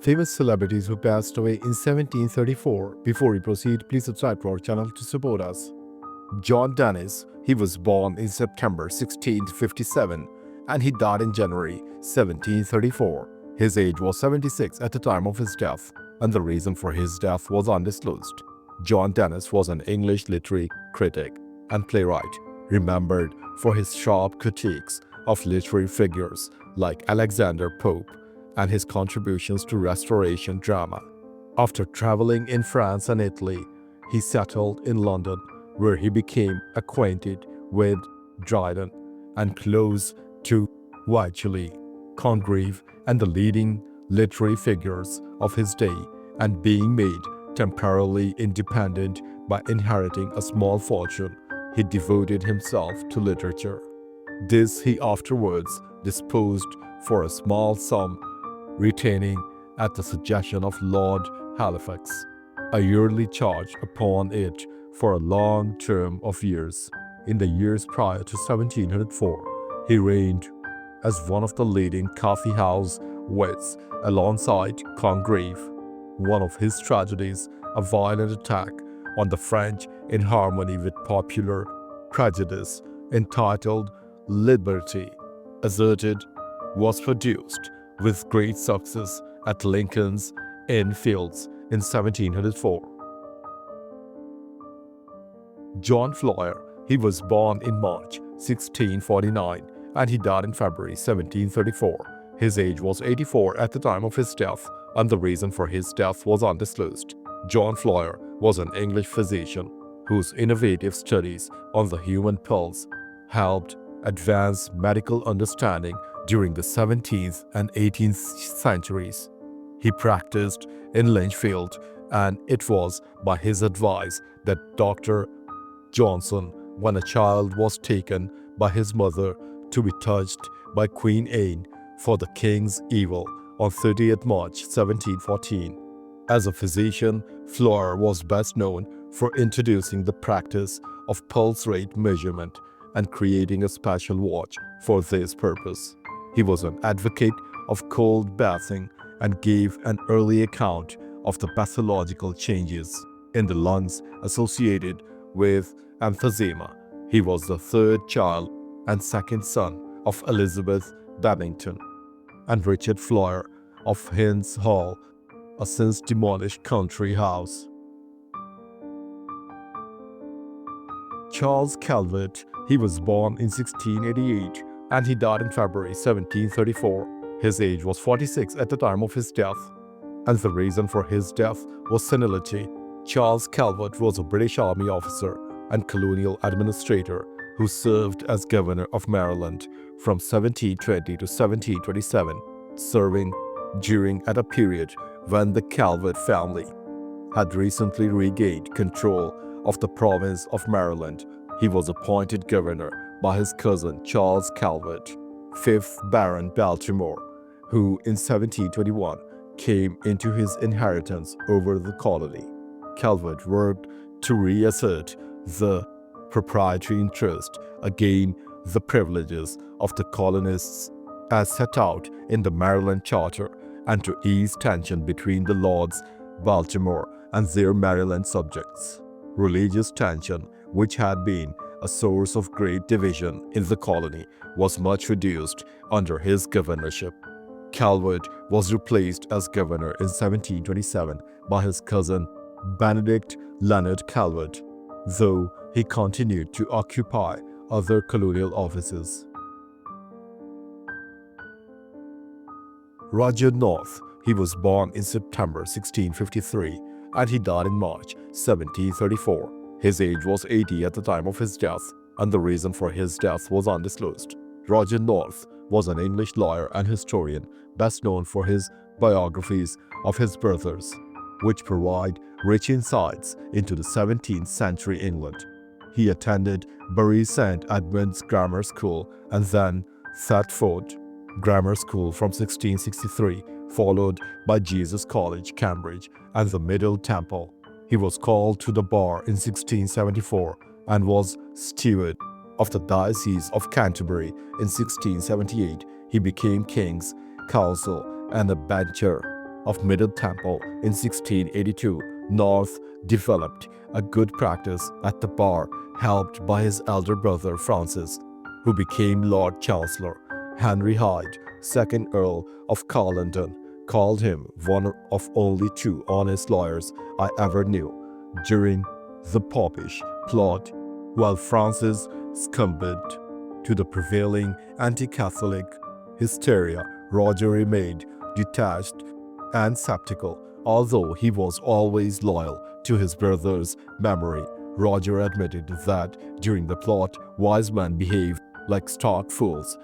Famous celebrities who passed away in 1734. Before we proceed, please subscribe to our channel to support us. John Dennis, he was born in September 1657 and he died in January 1734. His age was 76 at the time of his death, and the reason for his death was undisclosed. John Dennis was an English literary critic and playwright, remembered for his sharp critiques of literary figures like Alexander Pope and his contributions to Restoration drama. After traveling in France and Italy, he settled in London, where he became acquainted with Dryden and close to Wycherley, Congreve, and the leading literary figures of his day, and being made temporarily independent by inheriting a small fortune, he devoted himself to literature. This he afterwards disposed for a small sum, retaining, at the suggestion of Lord Halifax, a yearly charge upon it for a long term of years. In the years prior to 1704, he reigned as one of the leading coffee house wits alongside Congreve. One of his tragedies, a violent attack on the French in harmony with popular prejudice, entitled Liberty, asserted, was produced with great success at Lincoln's Inn Fields in 1704. John Floyer, he was born in March 1649 and he died in February 1734. His age was 84 at the time of his death, and the reason for his death was undisclosed. John Floyer was an English physician whose innovative studies on the human pulse helped advance medical understanding during the 17th and 18th centuries. He practiced in Lichfield, and it was by his advice that Dr. Johnson, when a child, was taken by his mother to be touched by Queen Anne for the king's evil on 30th March 1714. As a physician, Floyer was best known for introducing the practice of pulse rate measurement and creating a special watch for this purpose. He was an advocate of cold bathing and gave an early account of the pathological changes in the lungs associated with emphysema. He was the third child and second son of Elizabeth Babington and Richard Floyer of Hins Hall, a since demolished country house. Charles Calvert, he was born in 1688 and he died in February 1734. His age was 46 at the time of his death, and the reason for his death was senility. Charles Calvert was a British Army officer and colonial administrator who served as governor of Maryland from 1720 to 1727, serving during at a period when the Calvert family had recently regained control of the province of Maryland. He was appointed governor by his cousin Charles Calvert, 5th Baron Baltimore, who in 1721 came into his inheritance over the colony. Calvert worked to reassert the proprietary interest, again the privileges of the colonists as set out in the Maryland Charter, and to ease tension between the Lords Baltimore and their Maryland subjects. Religious tension, which had been a source of great division in the colony, was much reduced under his governorship. Calvert was replaced as governor in 1727 by his cousin Benedict Leonard Calvert, though he continued to occupy other colonial offices. Roger North, he was born in September 1653 and he died in March 1734. His age was 80 at the time of his death, and the reason for his death was undisclosed. Roger North was an English lawyer and historian, best known for his biographies of his brothers, which provide rich insights into the 17th century England. He attended Bury St. Edmund's Grammar School and then Thetford Grammar School from 1663, followed by Jesus College, Cambridge, and the Middle Temple. He was called to the bar in 1674 and was steward of the Diocese of Canterbury. In 1678, he became King's Counsel and a bencher of Middle Temple in 1682, North developed a good practice at the bar, helped by his elder brother Francis, who became Lord Chancellor. Henry Hyde, 2nd Earl of Carlington, called him one of only 2 honest lawyers I ever knew. During the Popish plot, while Francis succumbed to the prevailing anti-Catholic hysteria, Roger remained detached and skeptical. Although he was always loyal to his brother's memory, Roger admitted that during the plot, wise men behaved like stark fools.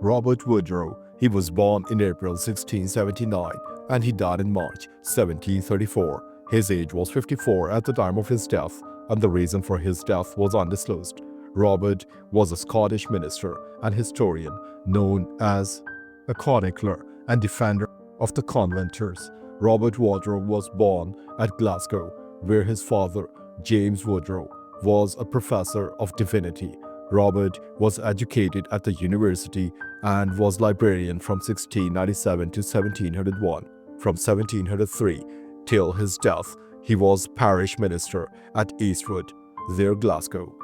Robert Woodro, he was born in April 1679 and he died in March 1734. His age was 54 at the time of his death, and the reason for his death was undisclosed. Robert was a Scottish minister and historian known as a chronicler and defender of the Covenanters. Robert Woodro was born at Glasgow, where his father, James Woodro, was a professor of divinity. Robert was educated at the university and was librarian from 1697 to 1701. From 1703 till his death, he was parish minister at Eastwood, near Glasgow.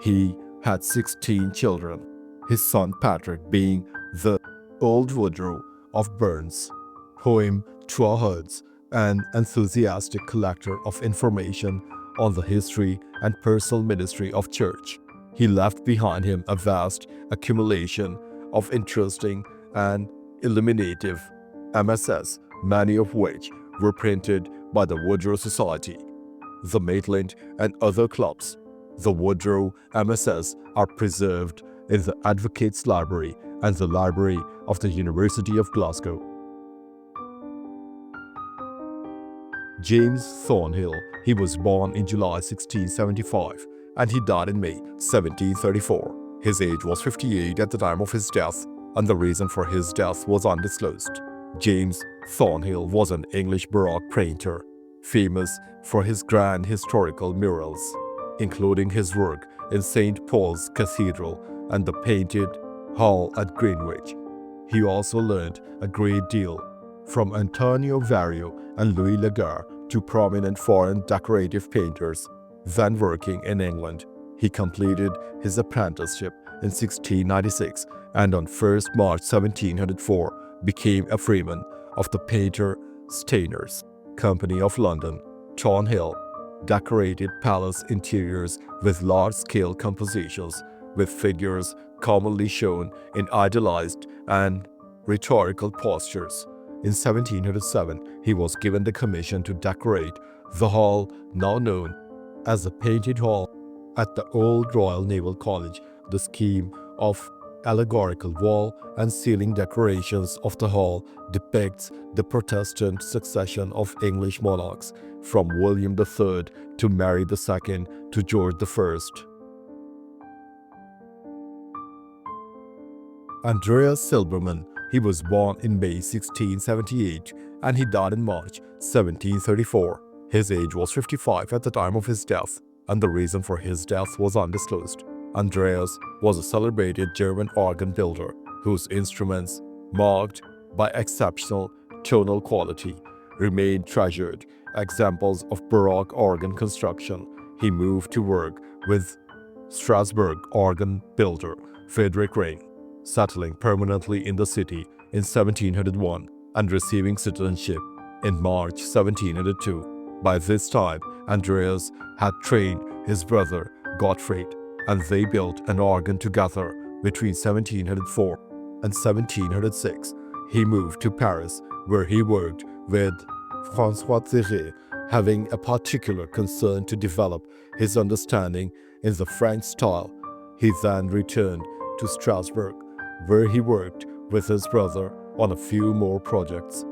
He had 16 children, his son Patrick being the old Woodrow of Burns, poem Trowherds, an enthusiastic collector of information on the history and personal ministry of church. He left behind him a vast accumulation of interesting and illuminative MSS, many of which were printed by the Woodrow Society, the Maitland, and other clubs. The Woodrow MSS are preserved in the Advocates' Library and the Library of the University of Glasgow. James Thornhill, he was born in July 1675 and he died in May 1734. His age was 58 at the time of his death, and the reason for his death was undisclosed. James Thornhill was an English Baroque painter, famous for his grand historical murals, including his work in St. Paul's Cathedral and the Painted Hall at Greenwich. He also learned a great deal from Antonio Vario and Louis Lagar, 2 prominent foreign decorative painters. Then working in England, he completed his apprenticeship in 1696 and on 1st March 1704 became a freeman of the Painter Stainers Company of London. Thornhill decorated palace interiors with large-scale compositions with figures commonly shown in idealized and rhetorical postures. In 1707, he was given the commission to decorate the hall now known as the Painted Hall at the Old Royal Naval College. The scheme of allegorical wall and ceiling decorations of the hall depicts the Protestant succession of English monarchs from William III to Mary II to George I. Andreas Silberman, he was born in May 1678 and he died in March 1734. His age was 55 at the time of his death, and the reason for his death was undisclosed. Andreas was a celebrated German organ builder whose instruments, marked by exceptional tonal quality, remain treasured examples of Baroque organ construction. He moved to work with Strasbourg organ builder Friedrich Ring, settling permanently in the city in 1701 and receiving citizenship in March 1702. By this time, Andreas had trained his brother Gottfried, and they built an organ together between 1704 and 1706. He moved to Paris, where he worked with François Thierry, having a particular concern to develop his understanding in the French style. He then returned to Strasbourg, where he worked with his brother on a few more projects.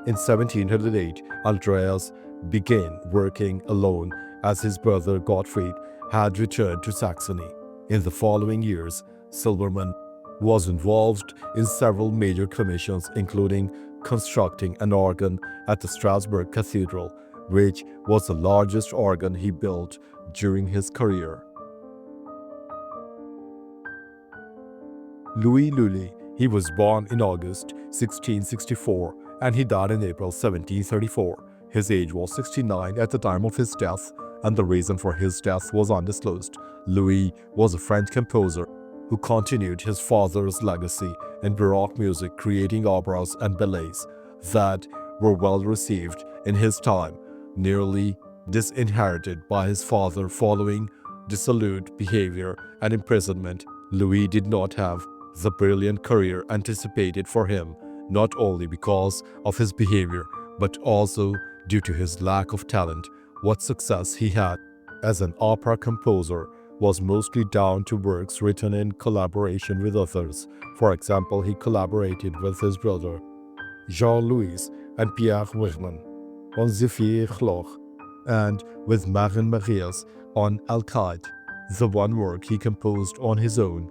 In 1708, Andreas began working alone as his brother Gottfried had returned to Saxony. In the following years, Silberman was involved in several major commissions, including constructing an organ at the Strasbourg Cathedral, which was the largest organ he built during his career. Louis Lully, He was born in August 1664 and he died in April 1734. His age was 69 at the time of his death, and the reason for his death was undisclosed. Louis was a French composer who continued his father's legacy in Baroque music, creating operas and ballets that were well received in his time, nearly disinherited by his father following dissolute behavior and imprisonment. Louis did not have the brilliant career anticipated for him, not only because of his behavior, but also due to his lack of talent. What success he had as an opera composer was mostly down to works written in collaboration with others. For example, he collaborated with his brother Jean-Louis and Pierre Wigman on Zephyr Chloch, and with Marin Marias on Alcaide, the one work he composed on his own.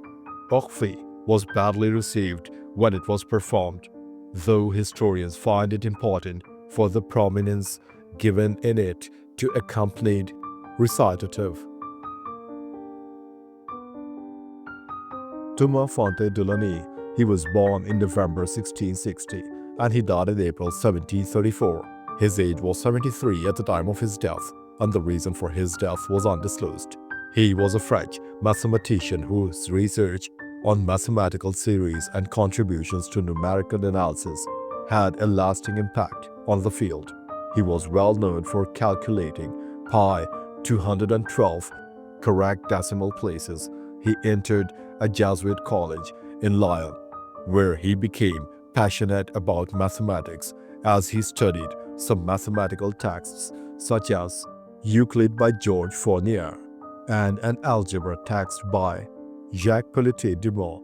Orphée was badly received when it was performed, though historians find it important for the prominence given in it to accompanied recitative. Tuma Fon Dulani. He was born in November 1660 and he died in April 1734. His age was 73 at the time of his death, and the reason for his death was undisclosed. He was a French mathematician whose research on mathematical series and contributions to numerical analysis had a lasting impact on the field. He was well known for calculating pi 212 correct decimal places. He entered a Jesuit college in Lyon, where he became passionate about mathematics as he studied some mathematical texts such as Euclid by George Fournier and an algebra text by Jacques Peletier-Dumont.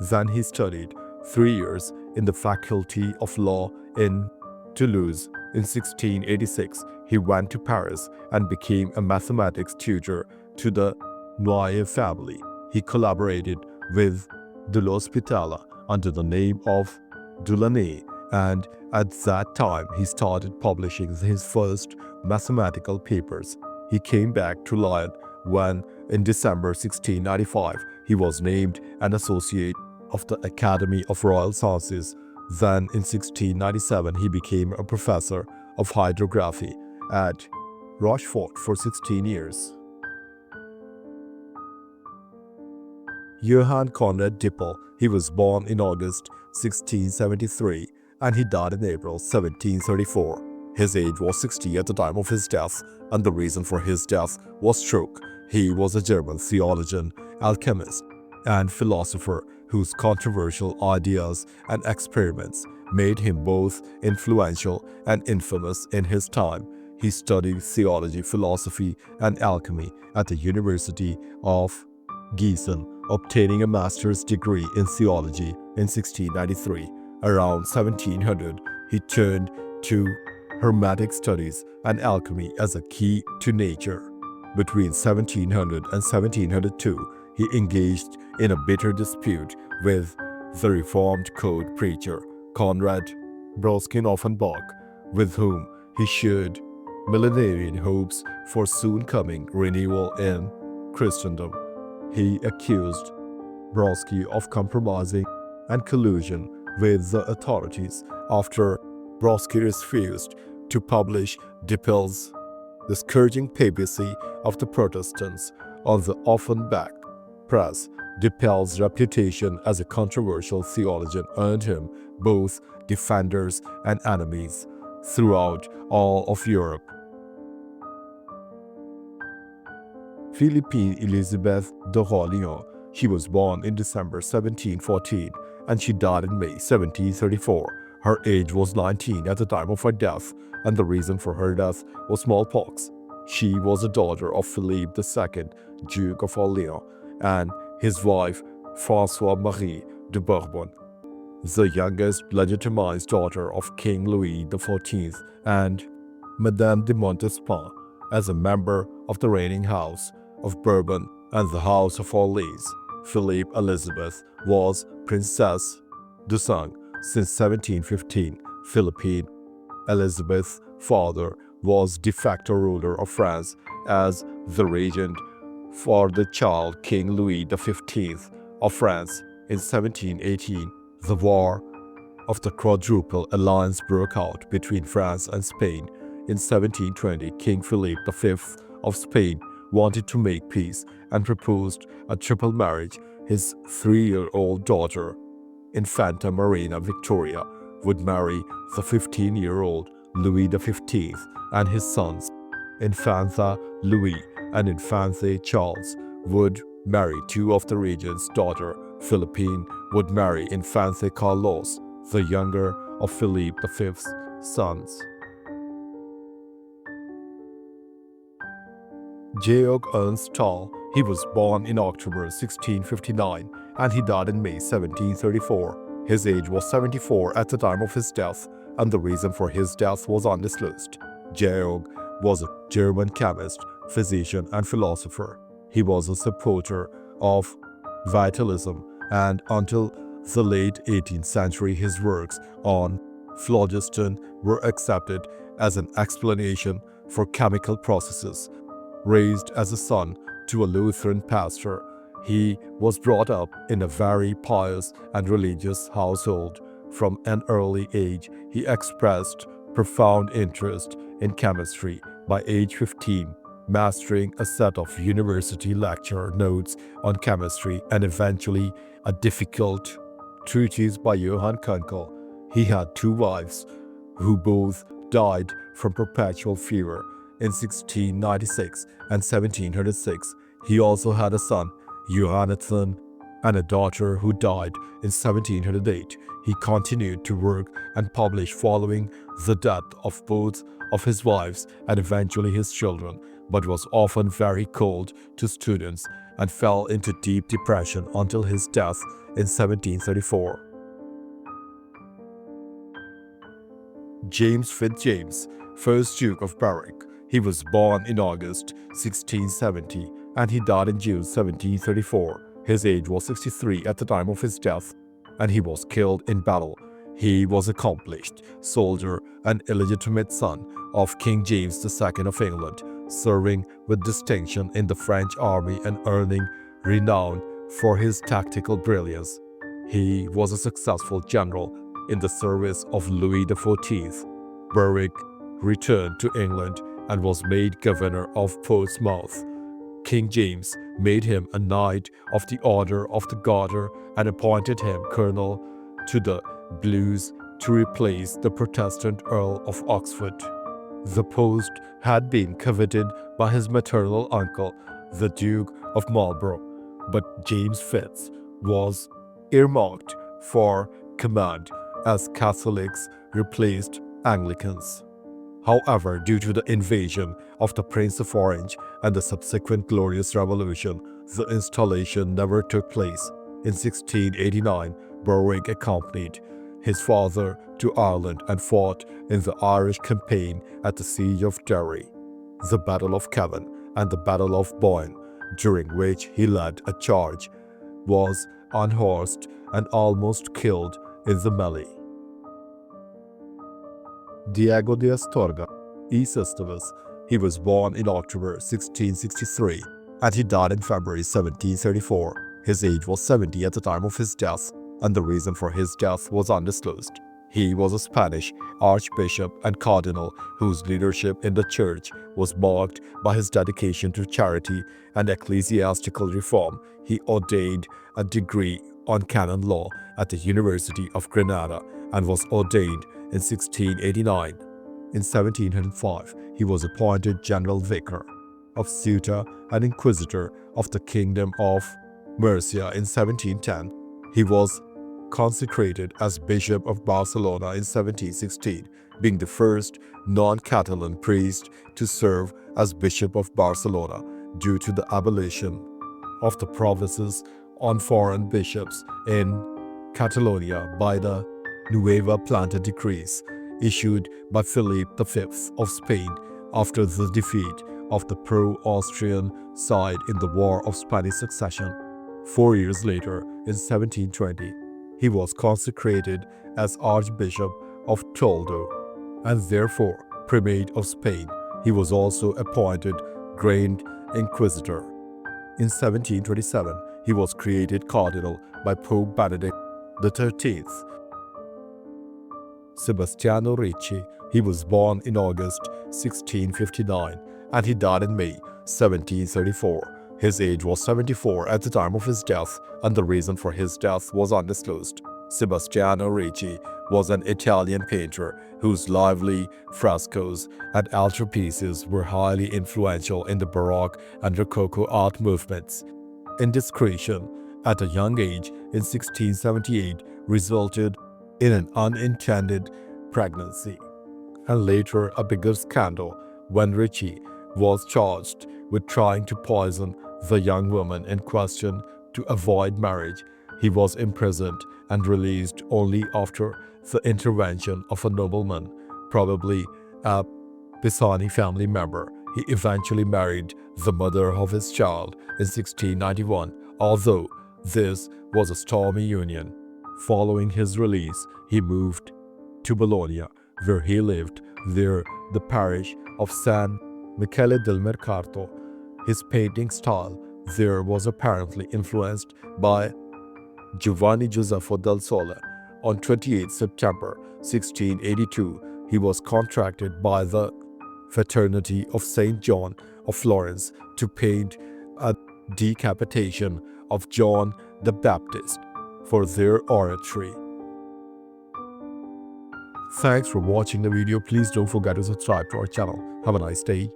Then he studied 3 years in the Faculty of Law in Toulouse. In 1686, he went to Paris and became a mathematics tutor to the Noyer family. He collaborated with de l'Hospital under the name of Dulani, and at that time he started publishing his first mathematical papers. He came back to Lyon when, in December 1695, he was named an associate of the Academy of Royal Sciences. Then, in 1697, he became a professor of hydrography at Rochefort for 16 years. Johann Conrad Dipple. He was born in August 1673 and he died in April 1734. His age was 60 at the time of his death, and the reason for his death was stroke. He was a German theologian, alchemist, and philosopher whose controversial ideas and experiments made him both influential and infamous in his time. He studied theology, philosophy, and alchemy at the University of Gießen, obtaining a master's degree in theology in 1693. Around 1700, he turned to Hermetic studies and alchemy as a key to nature. Between 1700 and 1702, he engaged in a bitter dispute with the Reformed Code preacher Conrad Dipple, with whom he shared millenarian hopes for soon coming renewal in Christendom. He accused Dipple of compromising and collusion with the authorities after Dipple refused to publish Dipple's The Scourging Papacy of the Protestants on the Offenbach press. Dipple's reputation as a controversial theologian earned him both defenders and enemies throughout all of Europe. Philippine Elizabeth d'Orléans. She was born in December 1714 and she died in May 1734. Her age was 19 at the time of her death, and the reason for her death was smallpox. She was a daughter of Philippe II, Duke of Orléans, and his wife, Françoise Marie de Bourbon, the youngest legitimized daughter of King Louis XIV and Madame de Montespan. As a member of the reigning House of Bourbon and the House of Orleans, Philippe Elizabeth was Princess du Sang. Since 1715, Philippine Elizabeth's father was de facto ruler of France as the regent for the child King Louis XV of France. In 1718, The War of the Quadruple Alliance broke out between France and Spain. In 1720, King Philip V of Spain wanted to make peace and proposed a triple marriage. His 3-year-old daughter, Infanta Marina Victoria, would marry the 15-year-old Louis XV, and his sons, Infanta Louis and Infante Charles, would marry two of the regent's daughter. Philippine would marry Infante Carlos, the younger of Philip V's sons. Georg Ernst Stahl, he was born in October 1659 and he died in May 1734. His age was 74 at the time of his death, and the reason for his death was undisclosed. Georg was a German chemist, physician, and philosopher. He was a supporter of vitalism, and until the late 18th century his works on phlogiston were accepted as an explanation for chemical processes. Raised as a son to a Lutheran pastor, he was brought up in a very pious and religious household. From an early age, he expressed profound interest in chemistry. By age 15, mastering a set of university lecture notes on chemistry and eventually a difficult treatise by Johann Kunkel. He had two wives who both died from perpetual fever in 1696 and 1706. He also had a son, Johannes, and a daughter who died in 1708. He continued to work and publish following the death of both of his wives and eventually his children, but was often very cold to students and fell into deep depression until his death in 1734. James FitzJames, 1st Duke of Berwick. He was born in August 1670 and he died in June 1734. His age was 63 at the time of his death, and he was killed in battle. He was an accomplished soldier and illegitimate son of King James II of England, serving with distinction in the French army and earning renown for his tactical brilliance. He was a successful general in the service of Louis XIV. Berwick returned to England and was made governor of Portsmouth. King James made him a Knight of the Order of the Garter and appointed him colonel to the Blues to replace the Protestant Earl of Oxford. The post had been coveted by his maternal uncle, the Duke of Marlborough, but James Fitz was earmarked for command as Catholics replaced Anglicans. However, due to the invasion of the Prince of Orange and the subsequent Glorious Revolution, the installation never took place. In 1689, Berwick accompanied his father to Ireland and fought in the Irish campaign at the Siege of Derry, the Battle of Cavan, and the Battle of Boyne, during which he led a charge, was unhorsed, and almost killed in the melee. Diego de Astorga y Sistavus. He was born in October 1663 and he died in February 1734. His age was 70 at the time of his death, and the reason for his death was undisclosed. He was a Spanish archbishop and cardinal whose leadership in the church was marked by his dedication to charity and ecclesiastical reform. He ordained a degree on canon law at the University of Granada and was ordained in 1689. In 1705, he was appointed general vicar of Ceuta and inquisitor of the Kingdom of Murcia in 1710. He was consecrated as Bishop of Barcelona in 1716, being the first non-Catalan priest to serve as Bishop of Barcelona due to the abolition of the provinces on foreign bishops in Catalonia by the Nueva Planta decrees issued by Philip V of Spain after the defeat of the pro-Austrian side in the War of Spanish Succession. 4 years later, in 1720, he was consecrated as Archbishop of Toledo and therefore Primate of Spain. He was also appointed Grand Inquisitor. In 1727, he was created Cardinal by Pope Benedict XIII. Sebastiano Richi, he was born in August 1659 and he died in May 1734. His age was 74 at the time of his death, and the reason for his death was undisclosed. Sebastiano Richi was an Italian painter whose lively frescoes and altarpieces were highly influential in the Baroque and Rococo art movements. Indiscretion at a young age in 1678 resulted in an unintended pregnancy, and later a bigger scandal when Richi was charged with trying to poison the young woman in question to avoid marriage. He was imprisoned and released only after the intervention of a nobleman, probably a Pisani family member. He eventually married the mother of his child in 1691, although this was a stormy union. Following his release, he moved to Bologna, where he lived near the parish of San Michele del Mercato. His painting style there was apparently influenced by Giovanni Giuseppe del Sole. On 28 September 1682, he was contracted by the Fraternity of St. John of Florence to paint a decapitation of John the Baptist for their oratory. Thanks for watching the video. Please don't forget to subscribe to our channel. Have a nice day.